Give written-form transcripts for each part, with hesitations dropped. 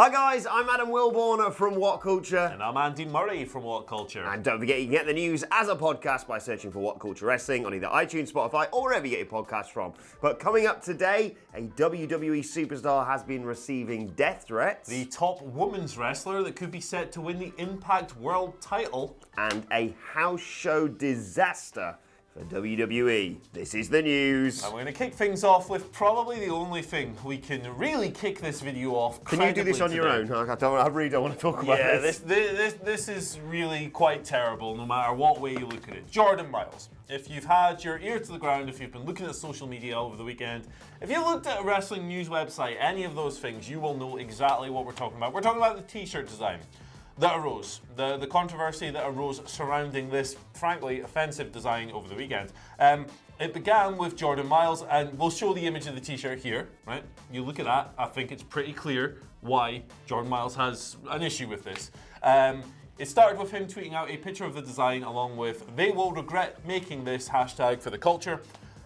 Hi guys, I'm Adam Wilborn from WhatCulture. And I'm Andy Murray from WhatCulture. And don't forget you can get the news as a podcast by searching for WhatCulture Wrestling on either iTunes, Spotify, or wherever you get your podcasts from. But coming up today, a WWE superstar has been receiving death threats. The top women's wrestler that could be set to win the Impact World title. And a house show disaster for WWE. This is the news. And we're going to kick things off with probably the only thing we can really kick this video off. Can you do this on your own? I really don't want to talk about this. Yeah, this is really quite terrible no matter what way you look at it. Jordan Myles. If you've had your ear to the ground, if you've been looking at social media over the weekend, if you looked at a wrestling news website, any of those things, you will know exactly what we're talking about. We're talking about the t-shirt design that arose, the controversy that arose surrounding this, frankly, offensive design over the weekend. It began with Jordan Myles, and we'll show the image of the t-shirt here, right? You look at that, I think it's pretty clear why Jordan Myles has an issue with this. It started with him tweeting out a picture of the design along with, "They will regret making this hashtag for the culture."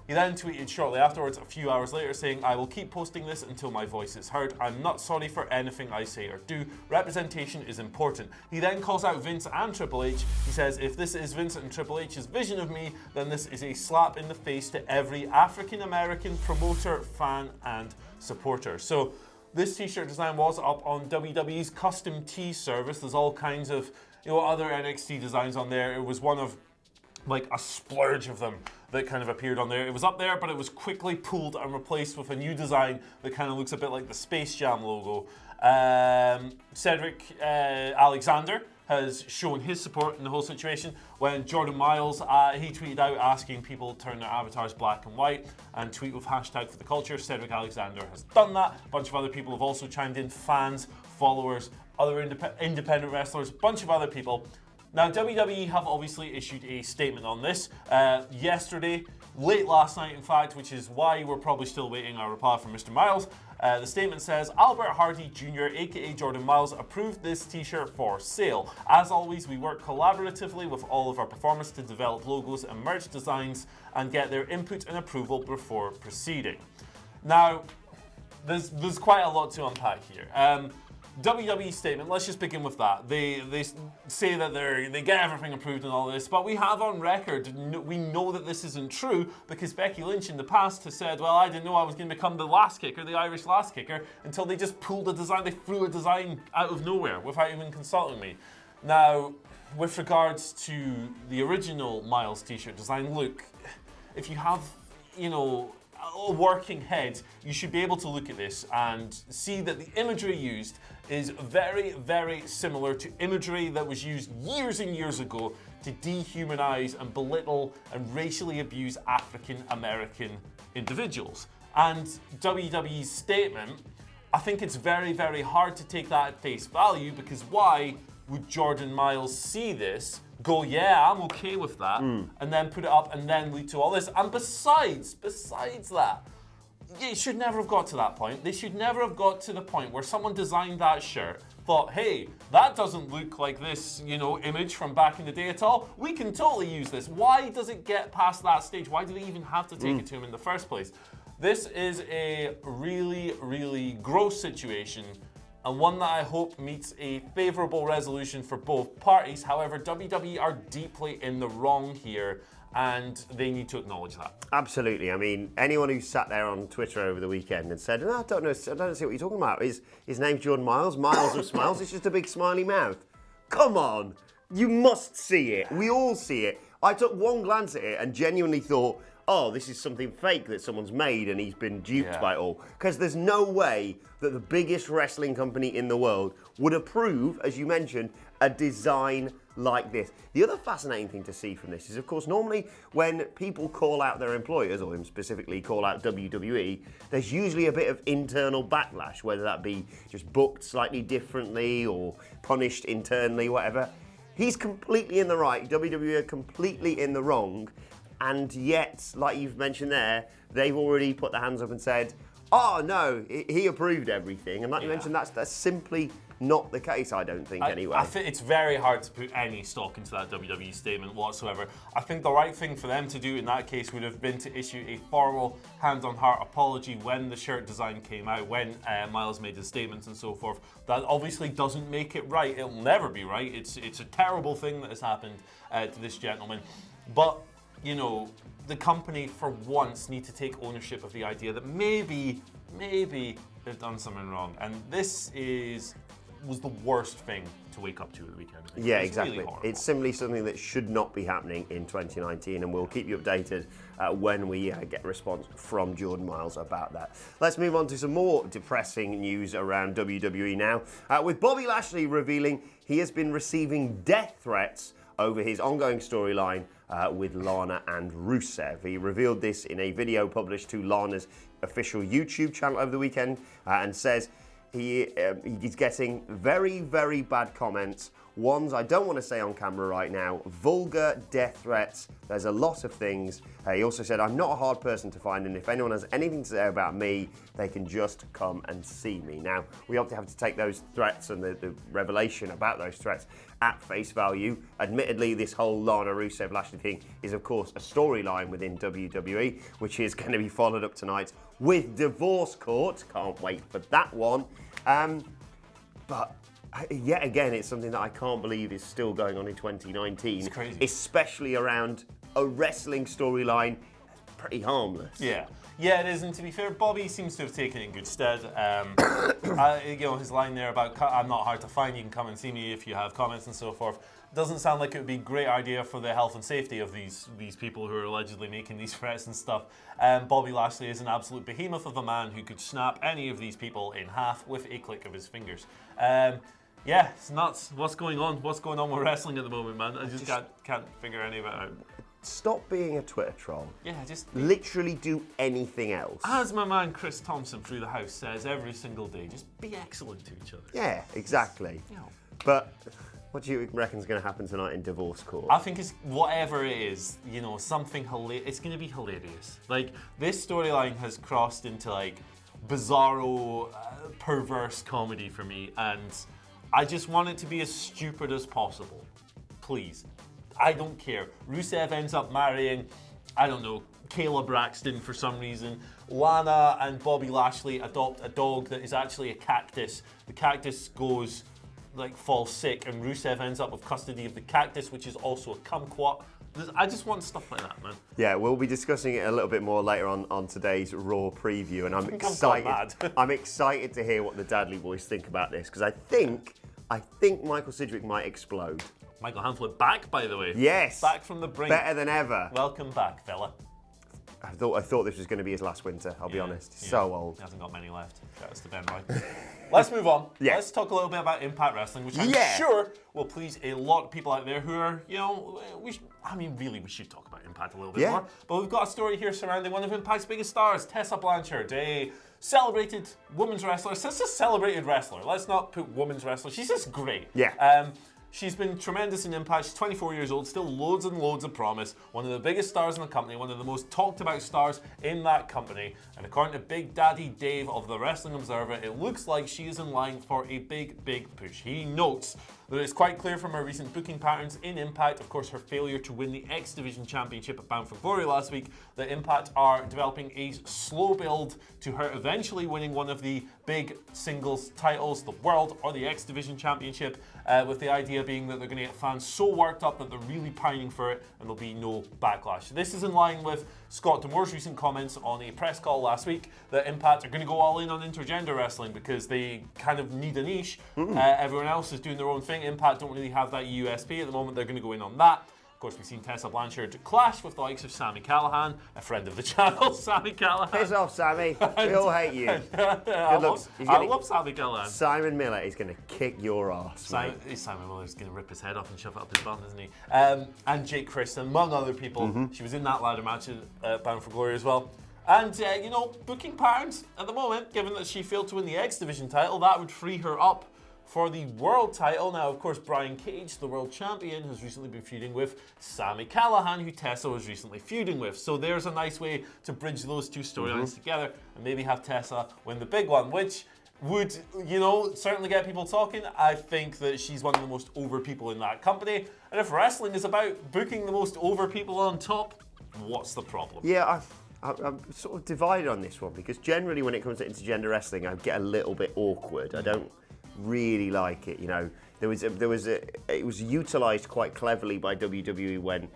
He then tweeted shortly afterwards, a few hours later, saying, "I will keep posting this until my voice is heard. I'm not sorry for anything I say or do. Representation is important." He then calls out Vince and Triple H. He says, "If this is Vince and Triple H's vision of me, then this is a slap in the face to every African-American promoter, fan, and supporter." So this t-shirt design was up on WWE's custom tee service. There's all kinds of other NXT designs on there. It was one of like a splurge of them that kind of appeared on there. It was up there, but it was quickly pulled and replaced with a new design that kind of looks a bit like the Space Jam logo. Cedric Alexander has shown his support in the whole situation when Jordan Myles, he tweeted out asking people to turn their avatars black and white and tweet with hashtag for the culture. Cedric Alexander has done that. A bunch of other people have also chimed in, fans, followers, other independent wrestlers, a bunch of other people. Now, WWE have obviously issued a statement on this yesterday, late last night in fact, which is why we're probably still waiting a reply from Mr. Myles. The statement says, "Albert Hardy Jr., aka Jordan Myles, approved this t-shirt for sale. As always, we work collaboratively with all of our performers to develop logos and merch designs and get their input and approval before proceeding." Now, there's quite a lot to unpack here. WWE statement, let's just begin with that. They say that they get everything approved and all this, but we have on record, we know that this isn't true because Becky Lynch in the past has said, "Well, I didn't know I was going to become the last kicker, the Irish last kicker," until they just pulled a design, they threw a design out of nowhere without even consulting me. Now, with regards to the original Myles t-shirt design, look, if you have, a working head, you should be able to look at this and see that the imagery used is very, very similar to imagery that was used years and years ago to dehumanize and belittle and racially abuse African American individuals. And WWE's statement, I think it's very, very hard to take that at face value, because why would Jordan Myles see this, go, "Yeah, I'm okay with that," and then put it up and then lead to all this? And besides that, it should never have got to that point. They should never have got to the point where someone designed that shirt, thought, "Hey, that doesn't look like this, image from back in the day at all. We can totally use this." Why does it get past that stage? Why do they even have to take it to him in the first place? This is a really, really gross situation, and one that I hope meets a favourable resolution for both parties. However, WWE are deeply in the wrong here, and they need to acknowledge that. Absolutely. I mean, anyone who sat there on Twitter over the weekend and said, "I don't see what you're talking about. His name's Jordan Myles. Myles of Smiles. It's just a big smiley mouth." Come on. You must see it. We all see it. I took one glance at it and genuinely thought, "Oh, this is something fake that someone's made and he's been duped by it all." Because there's no way that the biggest wrestling company in the world would approve, as you mentioned, a design like this. The other fascinating thing to see from this is, of course, normally when people call out their employers, or specifically call out WWE, there's usually a bit of internal backlash, whether that be just booked slightly differently or punished internally, whatever. He's completely in the right. WWE are completely in the wrong. And yet, like you've mentioned there, they've already put their hands up and said, oh no, he approved everything. And like you mentioned, that's simply not the case, I don't think, anyway. I think it's very hard to put any stock into that WWE statement whatsoever. I think the right thing for them to do in that case would have been to issue a formal hand-on-heart apology when the shirt design came out, when Myles made his statements and so forth. That obviously doesn't make it right. It'll never be right. It's a terrible thing that has happened to this gentleman. But, you know, the company for once need to take ownership of the idea that maybe they've done something wrong. And this was the worst thing to wake up to at the weekend. Yeah, exactly. Really it's simply something that should not be happening in 2019, and we'll keep you updated when we get a response from Jordan Myles about that. Let's move on to some more depressing news around WWE now, with Bobby Lashley revealing he has been receiving death threats over his ongoing storyline with Lana and Rusev. He revealed this in a video published to Lana's official YouTube channel over the weekend and says he's getting very, very bad comments. Ones I don't want to say on camera right now. Vulgar death threats. There's a lot of things. He also said, I'm not a hard person to find, and if anyone has anything to say about me, they can just come and see me. Now, we obviously have to take those threats and the revelation about those threats at face value. Admittedly, this whole Lana Rusev Lashley thing is, of course, a storyline within WWE, which is going to be followed up tonight with Divorce Court. Can't wait for that one. But yet again, it's something that I can't believe is still going on in 2019. It's crazy. Especially around a wrestling storyline that's pretty harmless. Yeah, it is, and to be fair, Bobby seems to have taken it in good stead. His line there about I'm not hard to find, you can come and see me if you have comments and so forth, doesn't sound like it would be a great idea for the health and safety of these people who are allegedly making these threats and stuff. Bobby Lashley is an absolute behemoth of a man who could snap any of these people in half with a click of his fingers. Yeah, it's nuts. What's going on? What's going on with wrestling at the moment, man? I just can't figure any of it out. Stop being a Twitter troll. Yeah, just literally do anything else. As my man Chris Thompson through the house says every single day, just be excellent to each other. Yeah, exactly. You know. But what do you reckon is going to happen tonight in Divorce Court? I think it's whatever it is, you know, something hilarious. It's going to be hilarious. Like, this storyline has crossed into like bizarro, perverse comedy for me, and I just want it to be as stupid as possible. Please. I don't care. Rusev ends up marrying, I don't know, Kayla Braxton for some reason. Lana and Bobby Lashley adopt a dog that is actually a cactus. The cactus falls sick, and Rusev ends up with custody of the cactus, which is also a kumquat. I just want stuff like that, man. Yeah, we'll be discussing it a little bit more later on today's Raw preview, and I'm excited. I'm excited to hear what the Dudley boys think about this, because I think Michael Sidgwick might explode. Michael Hamflett back, by the way. Yes. Back from the brink. Better than ever. Welcome back, fella. I thought this was going to be his last winter, I'll be honest. He's so old. He hasn't got many left. Shout out to Ben Roy. Let's move on. Yeah. Let's talk a little bit about Impact Wrestling, which I'm sure will please a lot of people out there who are, you know, we should talk about Impact a little bit more. But we've got a story here surrounding one of Impact's biggest stars, Tessa Blanchard, a celebrated women's wrestler. Since a celebrated wrestler, let's not put women's wrestler. She's just great. Yeah. She's been tremendous in Impact. She's 24 years old, still loads and loads of promise. One of the biggest stars in the company, one of the most talked about stars in that company. And according to Big Daddy Dave of the Wrestling Observer, it looks like she is in line for a big, big push. He notes that it's quite clear from her recent booking patterns in Impact, of course her failure to win the X Division Championship at Bound for Glory last week, that Impact are developing a slow build to her eventually winning one of the big singles titles, the World or the X Division Championship, with the idea being that they're going to get fans so worked up that they're really pining for it and there'll be no backlash. This is in line with Scott D'Amore's recent comments on a press call last week that Impact are going to go all in on intergender wrestling because they kind of need a niche. Everyone else is doing their own thing. Impact don't really have that USP at the moment. They're going to go in on that. Of course, we've seen Tessa Blanchard clash with the likes of Sami Callihan, a friend of the channel, Sami Callihan. Piss off, Sammy. We all hate you. I love Sami Callihan. Simon Miller is going to kick your ass, Simon Miller's going to rip his head off and shove it up his bum, isn't he? And Jake Christen, among other people. She was in that ladder match at Bound for Glory as well. And, booking patterns at the moment, given that she failed to win the X Division title, that would free her up for the world title. Now, of course, Brian Cage, the world champion, has recently been feuding with Sami Callihan, who Tessa was recently feuding with. So there's a nice way to bridge those two storylines together and maybe have Tessa win the big one, which would, certainly get people talking. I think that she's one of the most over people in that company. And if wrestling is about booking the most over people on top, what's the problem? Yeah, I'm sort of divided on this one because generally when it comes to intergender wrestling, I get a little bit awkward. I don't really like it. It was utilised quite cleverly by WWE when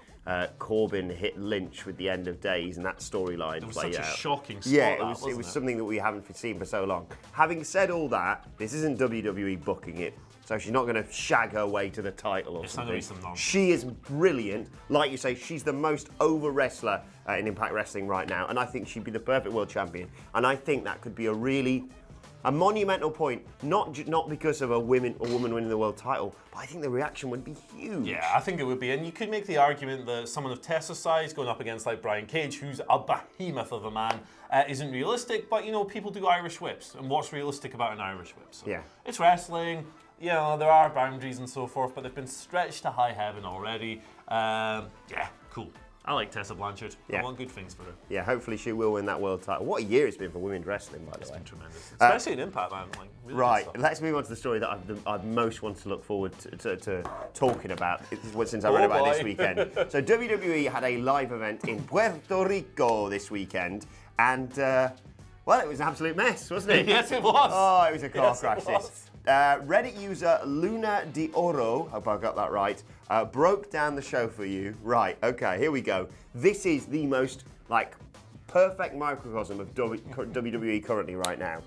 Corbin hit Lynch with the end of days, and that storyline was played such out. a shocking spot. Yeah, it was something that we haven't seen for so long. Having said all that, this isn't WWE booking it, so she's not going to shag her way to the title or something. It's not gonna be some nonsense. She is brilliant. Like you say, she's the most over wrestler in Impact Wrestling right now, and I think she'd be the perfect world champion. And I think that could be a monumental point, not because of a woman winning the world title, but I think the reaction would be huge. Yeah, I think it would be. And you could make the argument that someone of Tessa's size going up against like Brian Cage, who's a behemoth of a man, isn't realistic. But people do Irish whips, and what's realistic about an Irish whip? So Yeah. It's wrestling. There are boundaries and so forth, but they've been stretched to high heaven already. Cool. I like Tessa Blanchard. Yeah. I want good things for her. Yeah, hopefully she will win that world title. What a year it's been for women's wrestling, by the way. It's been tremendous. Especially in Impact, man. Really Right, good stuff. let's move on to the story that I've most wanted to look forward to talking about since I read about it this weekend. So WWE had a live event in Puerto Rico this weekend, and it was an absolute mess, wasn't it? Yes, it was. Oh, it was a car Yes, it crash. was. Reddit user Luna de Oro, hope I got that right, broke down the show for you. Right, okay, here we go. This is the most perfect microcosm of WWE currently right now.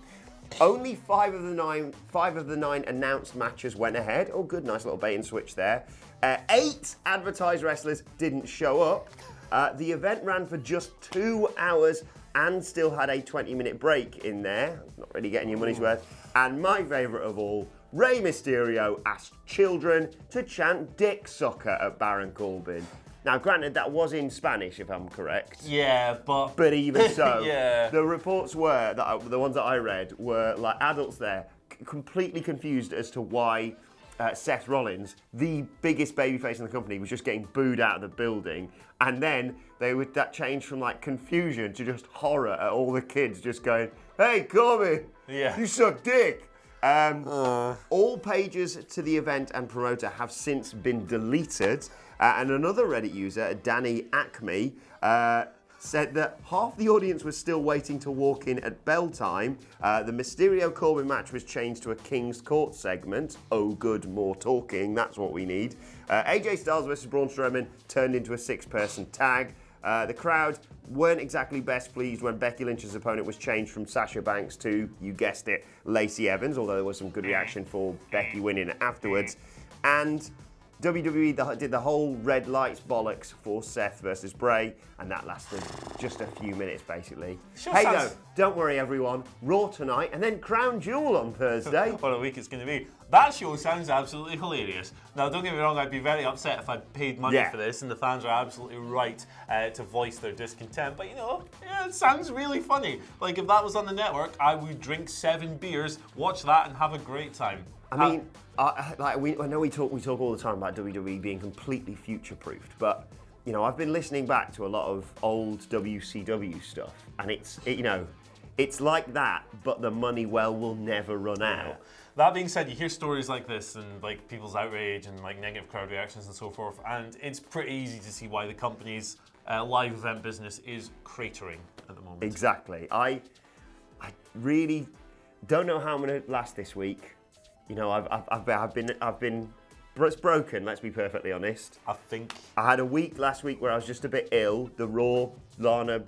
Only five of the nine announced matches went ahead. Oh, good, nice little bait and switch there. 8 advertised wrestlers didn't show up. The event ran for just 2 hours and still had a 20-minute break in there. Not really getting your money's worth. And my favourite of all, Rey Mysterio asked children to chant dick sucker at Baron Corbin. Now, granted, that was in Spanish, if I'm correct. Yeah, but... But even so, Yeah. the reports were, the ones that I read, were like adults there, completely confused as to why Seth Rollins, the biggest babyface in the company, was just getting booed out of the building. And then that changed from confusion to just horror at all the kids just going, "Hey, Corbin, you suck dick." All pages to the event and promoter have since been deleted. And another Reddit user, Danny Acme, said that half the audience was still waiting to walk in at bell time. The Mysterio Corbin match was changed to a King's Court segment. Oh, good, more talking. That's what we need. AJ Styles versus Braun Strowman turned into a 6-person tag. The crowd weren't exactly best pleased when Becky Lynch's opponent was changed from Sasha Banks to, you guessed it, Lacey Evans, although there was some good reaction for Becky winning afterwards. And WWE did the whole red lights bollocks for Seth versus Bray, and that lasted just a few minutes, basically. Though, don't worry, everyone. Raw tonight, and then Crown Jewel on Thursday. What a week it's going to be. That show sounds absolutely hilarious. Now, don't get me wrong, I'd be very upset if I'd paid money for this, and the fans are absolutely right to voice their discontent. But, it sounds really funny. If that was on the network, I would drink 7 beers, watch that, and have a great time. I mean, I know we talk all the time about WWE being completely future-proofed, but I've been listening back to a lot of old WCW stuff, and it's like that, but the money well will never run out. That being said, you hear stories like this and people's outrage and negative crowd reactions and so forth, and it's pretty easy to see why the company's live event business is cratering at the moment. Exactly. I really don't know how I'm going to last this week. I've been. It's broken. Let's be perfectly honest. I think I had a week last week where I was just a bit ill. The Raw, Lana,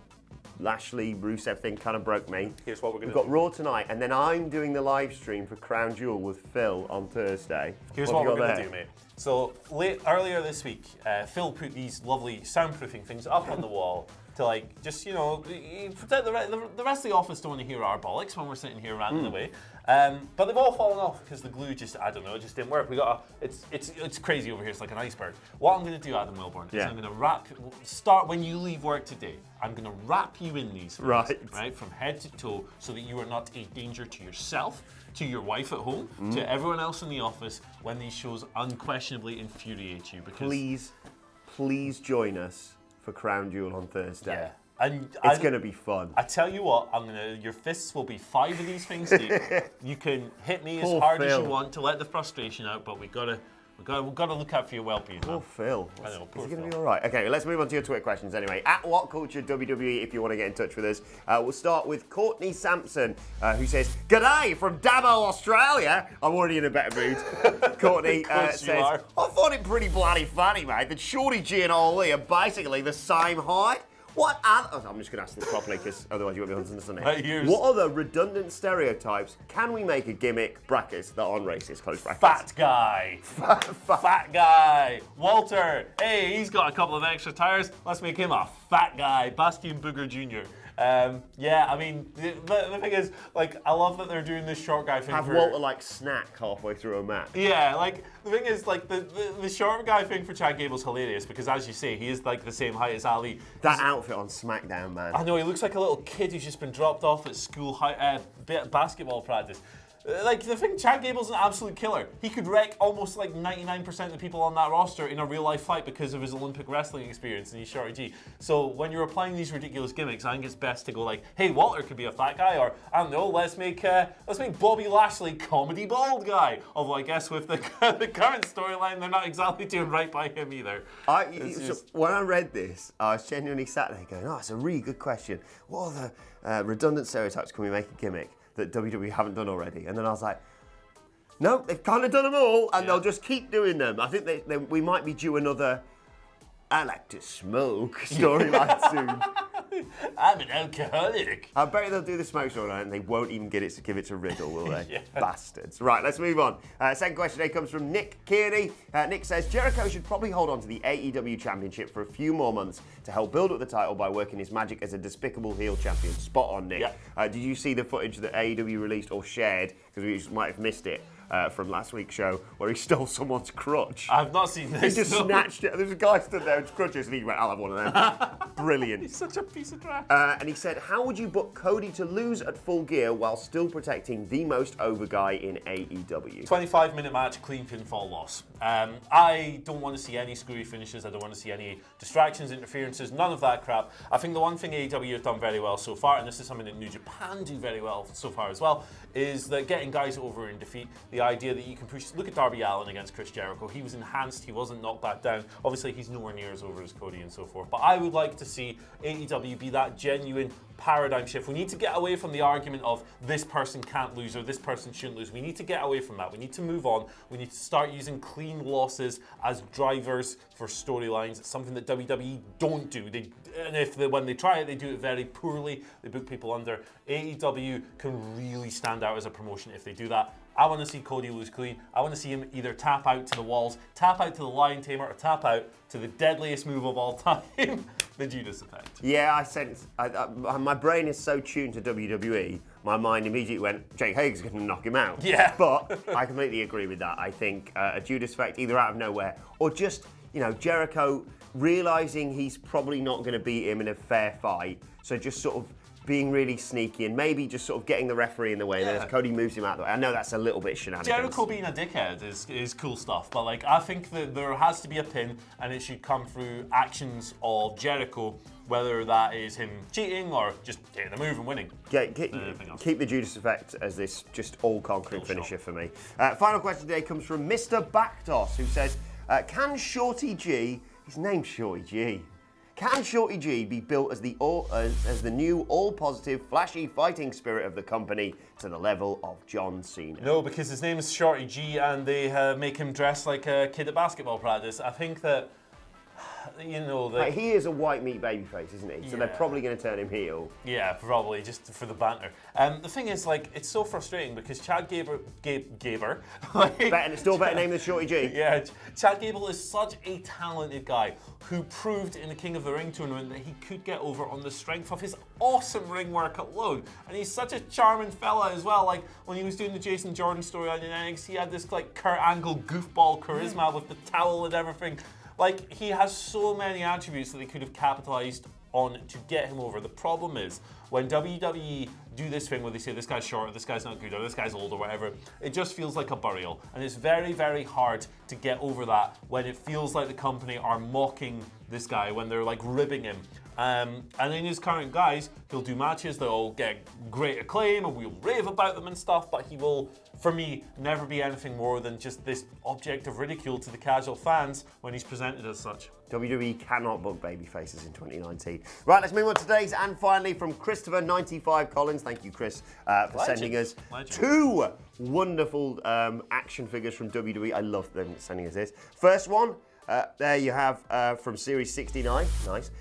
Lashley, Rusev thing kind of broke me. Here's what we're going to do. We've got Raw tonight, and then I'm doing the live stream for Crown Jewel with Phil on Thursday. Here's what we're going to do, mate. So earlier this week, Phil put these lovely soundproofing things up on the wall to like just protect the rest of the office. Don't want to hear our bollocks when we're sitting here ranting away. But they've all fallen off because the glue just, I don't know, it just didn't work. It's crazy over here. It's like an iceberg. What I'm going to do, Adam Wilborn, is I'm going to start when you leave work today. I'm going to wrap you in these things, right, from head to toe, so that you are not a danger to yourself, to your wife at home, to everyone else in the office when these shows unquestionably infuriate you. Because please join us for Crown Jewel on Thursday. Yeah. And it's going to be fun. I tell you what, your fists will be 5 of these things deep. You can hit me as hard as you want to let the frustration out, but we've got to look out for your well-being. Poor Phil. I know, Is he going to be all right? Okay, let's move on to your Twitter questions anyway. At WhatCulture WWE, if you want to get in touch with us. We'll start with Courtney Sampson, who says, "G'day from Dabo, Australia." I'm already in a better mood. Courtney says, "I thought it pretty bloody funny, mate, that Shorty G and Ollie are basically the same height. What other..." I'm just going to ask this properly because otherwise you won't be able to understand it. What other redundant stereotypes can we make a gimmick, brackets, that aren't racist, close brackets? Fat guy. Fat guy. Walter, hey, he's got a couple of extra tires. Let's make him a fat guy. Bastian Booger Jr. Yeah, I mean, the thing is, like, I love that they're doing this short guy thing. Have Walter, like, snack halfway through a match. Yeah, like, the thing is, like, the short guy thing for Chad Gable's hilarious because, as you say, he is, like, the same height as Ali. That outfit on SmackDown, man. I know, he looks like a little kid who's just been dropped off at school basketball practice. Like, the thing, Chad Gable's an absolute killer. He could wreck almost like 99% of the people on that roster in a real life fight because of his Olympic wrestling experience and he's Shorty G. So when you're applying these ridiculous gimmicks, I think it's best to go like, hey, Walter could be a fat guy, or I don't know, let's make Bobby Lashley comedy bald guy. Although I guess with the current storyline, they're not exactly doing right by him either. When I read this, I was genuinely sat there going, "Oh, it's a really good question. What other redundant stereotypes can we make a gimmick that WWE haven't done already?" And then I was like, no, they've kind of done them all, and they'll just keep doing them. I think we might be due another "I like to smoke" storyline soon. I'm an alcoholic. I bet they'll do the smoke storyline and they won't even give it to Riddle, will they? Yeah. Bastards. Right, let's move on. Second question today comes from Nick Kearney. Nick says, "Jericho should probably hold on to the AEW Championship for a few more months to help build up the title by working his magic as a despicable heel champion." Spot on, Nick. Yeah. Did you see the footage that AEW released or shared, because we just might have missed it, from last week's show, where he stole someone's crutch? I've not seen this. He just snatched it. There's a guy stood there with crutches and he went, "I'll have one of them." Brilliant. He's such a piece of trash. And he said, "How would you book Cody to lose at Full Gear while still protecting the most over guy in AEW?" 25-minute match, clean pinfall loss. I don't want to see any screwy finishes. I don't want to see any distractions, interferences, none of that crap. I think the one thing AEW have done very well so far, and this is something that New Japan do very well so far as well, is that getting guys over in defeat. The idea that you can push. Look at Darby Allin against Chris Jericho. He was enhanced. He wasn't knocked back down. Obviously, he's nowhere near as over as Cody and so forth. But I would like to see AEW be that genuine paradigm shift. We need to get away from the argument of this person can't lose or this person shouldn't lose. We need to get away from that. We need to move on. We need to start using clean losses as drivers for storylines. It's something that WWE don't do. When they try it, they do it very poorly. They book people under. AEW can really stand out as a promotion if they do that. I want to see Cody lose clean. I want to see him either tap out to the walls, tap out to the Lion Tamer, or tap out to the deadliest move of all time, the Judas Effect. Yeah, I sense. My brain is so tuned to WWE, my mind immediately went, Jake Hager's going to knock him out. Yeah. But I completely agree with that. I think a Judas Effect either out of nowhere or just, Jericho realising he's probably not going to beat him in a fair fight. So just sort of being really sneaky and maybe just sort of getting the referee in the way. And then as Cody moves him out of the way. I know that's a little bit shenanigans. Jericho being a dickhead is cool stuff, but I think that there has to be a pin, and it should come through actions of Jericho, whether that is him cheating or just getting the move and winning. Keep the Judas Effect as this just all concrete finisher for me. Final question today comes from Mr. Backdos, who says, "Can Shorty G," his name's Shorty G, "can Shorty G be built as the new all-positive, flashy fighting spirit of the company to the level of John Cena?" No, because his name is Shorty G and they make him dress like a kid at basketball practice. I think that you know, Like, he is a white meat babyface, isn't he? So they're probably going to turn him heel. Yeah, probably, just for the banter. The thing is, like, it's so frustrating because Chad Gable, like, Still better name than Shorty G. Yeah, Chad Gable is such a talented guy who proved in the King of the Ring tournament that he could get over on the strength of his awesome ring work alone. And he's such a charming fella as well. Like, when he was doing the Jason Jordan storyline in NXT, he had this, like, Kurt Angle goofball charisma with the towel and everything. Like, he has so many attributes that they could have capitalized on to get him over. The problem is, when WWE do this thing where they say this guy's short, or this guy's not good, or this guy's old, or whatever, it just feels like a burial. And it's very, very hard to get over that when it feels like the company are mocking this guy, when they're like ribbing him. And in his current guise, he'll do matches that'll get great acclaim and we'll rave about them and stuff, but he will, for me, never be anything more than just this object of ridicule to the casual fans when he's presented as such. WWE cannot book baby faces in 2019. Right, let's move on to today's, and finally from Christopher95 Collins. Thank you, Chris, for sending us two wonderful action figures from WWE. I love them sending us this. First one, there you have from Series 69. Nice.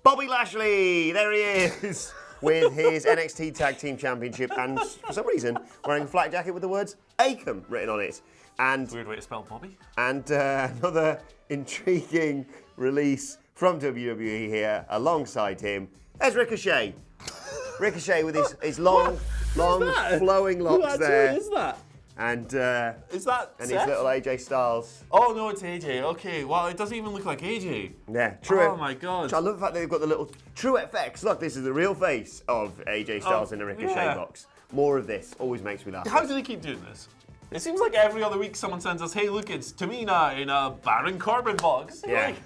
Bobby Lashley, there he is, with his NXT Tag Team Championship, and for some reason wearing a flak jacket with the words Acom written on it. And weird way to spell Bobby. And another intriguing release from WWE here, alongside him, there's Ricochet. Ricochet with his long flowing locks there. Who is that? And is that and Seth? his little AJ Styles. Oh no, it's AJ. Okay, well it doesn't even look like AJ. Yeah, true. Oh my god. I love the fact that they've got the little True FX. Look, this is the real face of AJ Styles in a Ricochet box. More of this always makes me laugh. How do they keep doing this? It seems like every other week someone sends us, hey look, it's Tamina in a Baron Corbin box. Yeah. Like,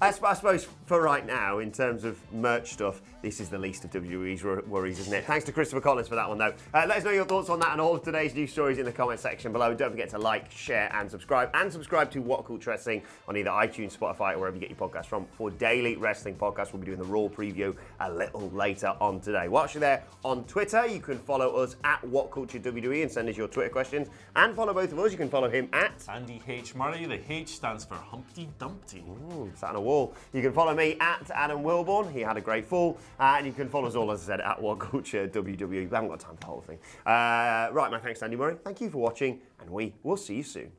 I suppose for right now, in terms of merch stuff, this is the least of WWE's worries, isn't it? Thanks to Christopher Collins for that one, though. Let us know your thoughts on that and all of today's news stories in the comment section below. Don't forget to like, share, and subscribe. And subscribe to WhatCulture Wrestling on either iTunes, Spotify, or wherever you get your podcasts from for daily wrestling podcasts. We'll be doing the Raw preview a little later on today. Whilst you're there on Twitter, you can follow us at WhatCultureWWE and send us your Twitter questions. And follow both of us. You can follow him at Andy H. Murray. The H stands for Humpty Dumpty. Ooh, sat on a wall. You can follow me at Adam Wilborn. He had a great fall. And you can follow us all, as I said, at WhatCultureWWE. We haven't got time for the whole thing. Right, my thanks to Andy Murray. Thank you for watching, and we will see you soon.